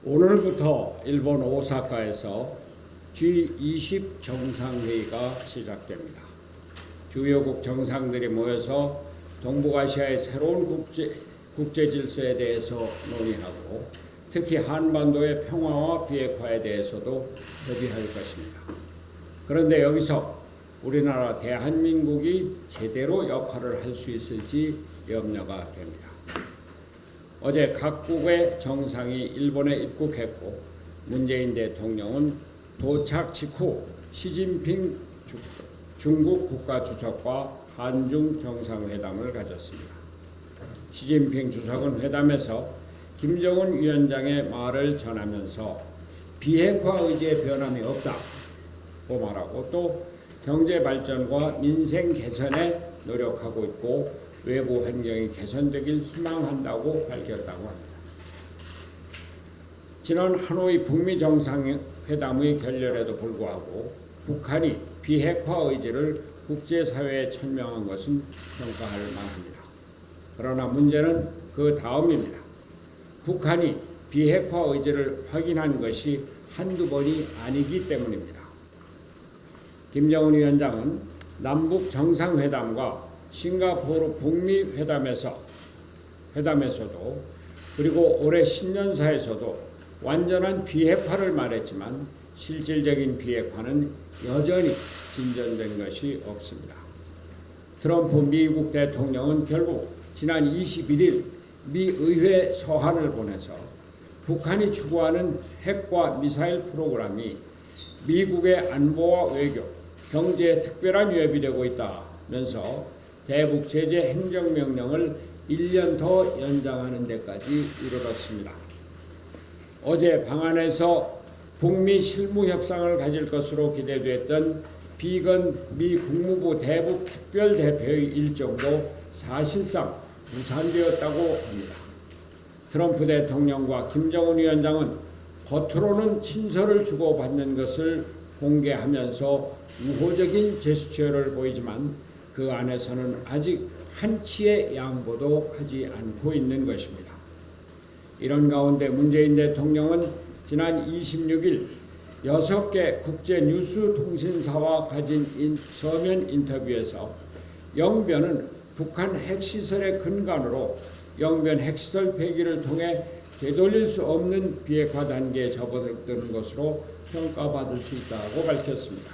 오늘부터 일본 오사카에서 G20 정상회의가 시작됩니다. 주요국 정상들이 모여서 동북아시아의 새로운 국제 질서에 대해서 논의하고 특히 한반도의 평화와 비핵화에 대해서도 협의할 것입니다. 그런데 여기서 우리나라 대한민국이 제대로 역할을 할 수 있을지 염려가 됩니다. 어제 각국의 정상이 일본에 입국했고 문재인 대통령은 도착 직후 시진핑 중국 국가주석과 한중 정상회담을 가졌습니다. 시진핑 주석은 회담에서 김정은 위원장의 말을 전하면서 비핵화 의지의 변함이 없다고 말하고 또 경제 발전과 민생 개선에 노력하고 있고 외부 환경이 개선되길 희망한다고 밝혔다고 합니다. 지난 하노이 북미 정상회담의 결렬에도 불구하고 북한이 비핵화 의지를 국제사회에 천명한 것은 평가할 만합니다. 그러나 문제는 그 다음입니다. 북한이 비핵화 의지를 확인한 것이 한두 번이 아니기 때문입니다. 김정은 위원장은 남북 정상회담과 싱가포르 북미 회담에서도 그리고 올해 신년사에서도 완전한 비핵화를 말했지만 실질적인 비핵화는 여전히 진전된 것이 없습니다. 트럼프 미국 대통령은 결국 지난 21일 미 의회 서한을 보내서 북한이 추구하는 핵과 미사일 프로그램이 미국의 안보와 외교, 경제에 특별한 위협이 되고 있다면서 대북 제재 행정명령을 1년 더 연장하는 데까지 이르렀습니다. 어제 방한에서 북미 실무 협상을 가질 것으로 기대됐던 비건 미 국무부 대북 특별대표의 일정도 사실상 무산되었다고 합니다. 트럼프 대통령과 김정은 위원장은 겉으로는 친서를 주고받는 것을 공개하면서 우호적인 제스처를 보이지만 그 안에서는 아직 한치의 양보도 하지 않고 있는 것입니다. 이런 가운데 문재인 대통령은 지난 26일 6개 국제 뉴스 통신사와 가진 서면 인터뷰에서 영변은 북한 핵시설의 근간으로 영변 핵시설 폐기를 통해 되돌릴 수 없는 비핵화 단계에 접어드는 것으로 평가받을 수 있다고 밝혔습니다.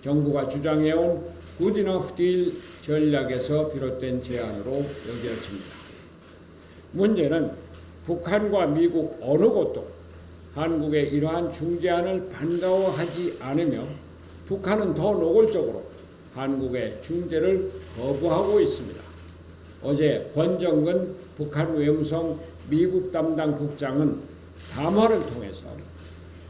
정부가 주장해온 Good enough deal 전략에서 비롯된 제안으로 여겨집니다. 문제는 북한과 미국 어느 곳도 한국의 이러한 중재안을 반가워하지 않으며 북한은 더 노골적으로 한국의 중재를 거부하고 있습니다. 어제 권정근 북한 외무성 미국 담당 국장은 담화를 통해서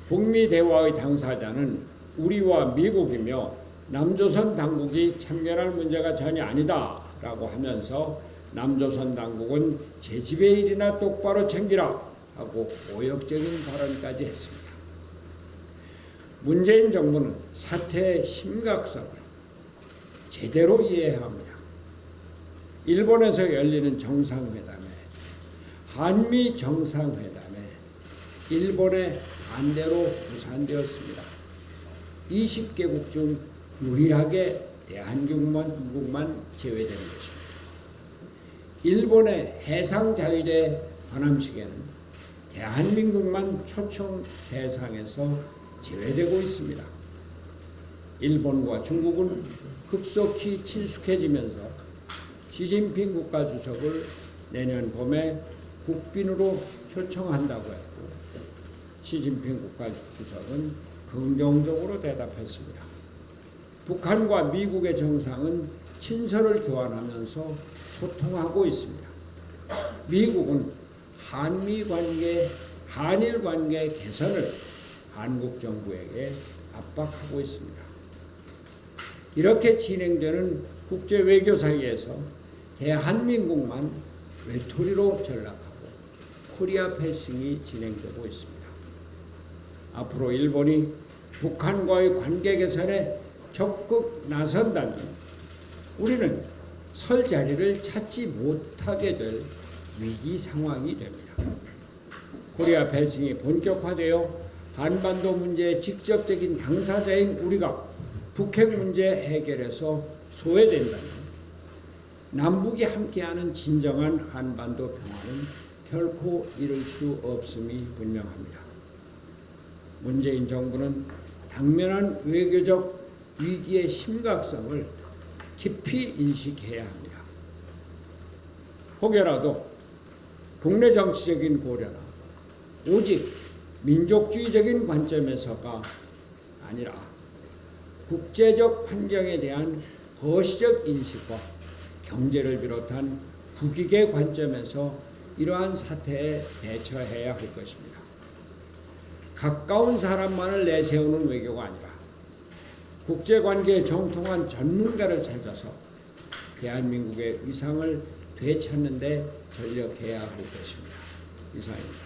북미 대화의 당사자는 우리와 미국이며 남조선 당국이 참견할 문제가 전혀 아니다라고 하면서 남조선 당국은 제 집의 일이나 똑바로 챙기라 하고 모욕적인 발언까지 했습니다. 문재인 정부는 사태의 심각성을 제대로 이해해야 합니다. 일본에서 열리는 정상회담에 한미 정상회담에 일본의 반대로 무산되었습니다. 20개국 중 유일하게 대한민국만 제외되는 것입니다. 일본의 해상 자율의 관함식에는 대한민국만 초청 대상에서 제외되고 있습니다. 일본과 중국은 급속히 친숙해지면서 시진핑 국가주석을 내년 봄에 국빈으로 초청한다고 했고 시진핑 국가주석은 긍정적으로 대답했습니다. 북한과 미국의 정상은 친서를 교환하면서 소통하고 있습니다. 미국은 한일 관계 개선을 한국 정부에게 압박하고 있습니다. 이렇게 진행되는 국제 외교 사이에서 대한민국만 외톨이로 전락하고 코리아 패싱이 진행되고 있습니다. 앞으로 일본이 북한과의 관계 개선에 적극 나선다면 우리는 설 자리를 찾지 못하게 될 위기 상황이 됩니다. 코리아 배승이 본격화되어 한반도 문제의 직접적인 당사자인 우리가 북핵 문제 해결에서 소외된다면 남북이 함께하는 진정한 한반도 평화는 결코 이룰 수 없음이 분명합니다. 문재인 정부는 당면한 외교적 위기의 심각성을 깊이 인식해야 합니다. 혹여라도 국내 정치적인 고려나 오직 민족주의적인 관점에서가 아니라 국제적 환경에 대한 거시적 인식과 경제를 비롯한 국익의 관점에서 이러한 사태에 대처해야 할 것입니다. 가까운 사람만을 내세우는 외교가 아니라 국제관계에 정통한 전문가를 찾아서 대한민국의 위상을 되찾는 데 전력해야 할 것입니다. 이상입니다.